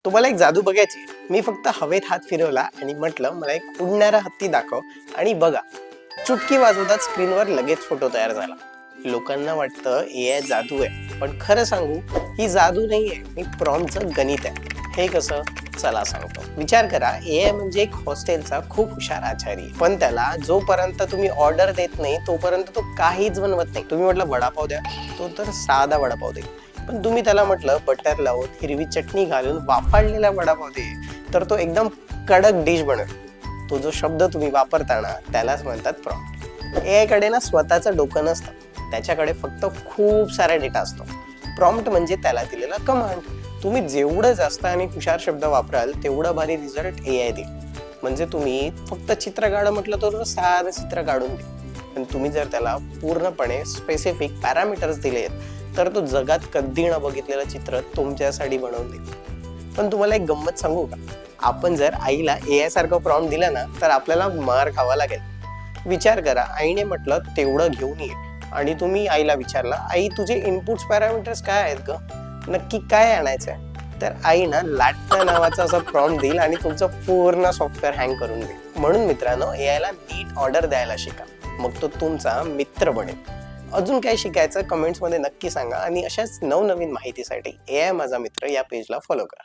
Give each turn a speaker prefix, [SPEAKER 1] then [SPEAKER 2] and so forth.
[SPEAKER 1] तुम्हाला एक जादू बघायची. मी फक्त हवेत हात फिरवला आणि म्हटलं मला एक उडणारा हत्ती दाखव आणि बघा, चुटकी वाजवताच स्क्रीनवर लगेच फोटो तयार झाला. लोकांना वाटतं एआय जादू आहे, पण खरं सांगू ही जादू नाहीये, ही प्रॉम्प्टचं गणित आहे. हे कसं? चला सांगतो. विचार करा, एआय म्हणजे एक हॉस्टेलचा खूप हुशार आचारी, पण त्याला जोपर्यंत तुम्ही ऑर्डर देत नाही तोपर्यंत तो काहीच बनवत नाही. तुम्ही म्हटलं वडापाव द्या, तो तर साधा वडापाव देईल. पण तुम्ही त्याला म्हटलं बटर लावून हिरवी चटणी घालून वाफाळलेला वडापाव दे, तर तो एकदम कडक डिश बनवेल. तो जो शब्द तुम्ही वापरता ना, त्यालाच म्हणतात प्रॉम्प्ट. एआय कडे ना स्वतःचं डोकं नसतं, त्याच्याकडे फक्त खूप सारा डेटा असतो. प्रॉम्प्ट म्हणजे त्याला दिलेला कमांड. तुम्ही जेवढं जास्त आणि हुशार शब्द वापराल तेवढं भारी रिझल्ट एआय देईल. म्हणजे तुम्ही फक्त चित्र काढा म्हटलं तर साधं चित्र काढून देईल. पण तुम्ही जर त्याला पूर्णपणे स्पेसिफिक पॅरामीटर्स दिलेत तर तो जगात कधी न बघितलेलं चित्र तुमच्यासाठी बनवून देईल. पण तुम्हाला एक गंमत सांगू का? आपण जर आईला एआय सारखं प्रॉम्प्ट दिला ना तर आपल्याला मार खावा लागेल. विचार करा, आईने म्हटलं तेवढं घेऊन ये आणि तुम्ही आईला विचारलं, आई तुझे इनपुट्स पॅरामीटर्स काय आहेत ग, नक्की काय आणायचंय? तर आई ना लाटणं नावाचा असा प्रॉम्प्ट देईल आणि तुमचं पूर्ण सॉफ्टवेअर हँग करून देईल. म्हणून मित्रांनो, एआयला नीट ऑर्डर द्यायला शिका, मग तो तुमचा मित्र बनेल. अजून काय शिकायचं कमेंट्समध्ये नक्की सांगा आणि अशाच नवनवीन माहितीसाठी एआय माझा मित्र या पेजला फॉलो करा.